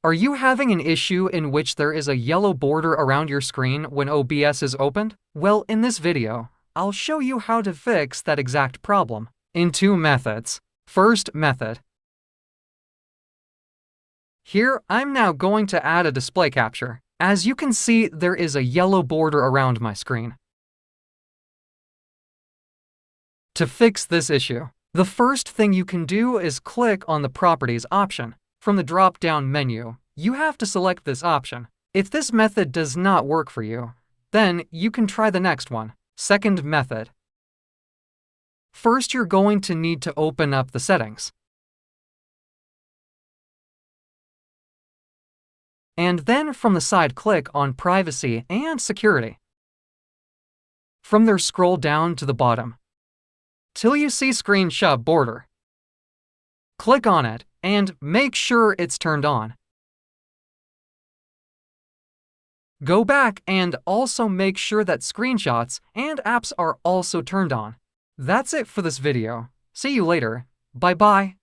Are you having an issue in which there is a yellow border around your screen when OBS is opened? Well, in this video, I'll show you how to fix that exact problem in two methods. First method. Here, I'm now going to add a display capture. As you can see, there is a yellow border around my screen. To fix this issue, the first thing you can do is click on the Properties option. From the drop-down menu, you have to select this option. If this method does not work for you, then you can try the next one. Second method. First, you're going to need to open up the settings. And then from the side, click on Privacy and Security. From there, scroll down to the bottom till you see Screenshot Border. Click on it and make sure it's turned on. Go back and also make sure that screenshots and apps are also turned on. That's it for this video. See you later. Bye-bye.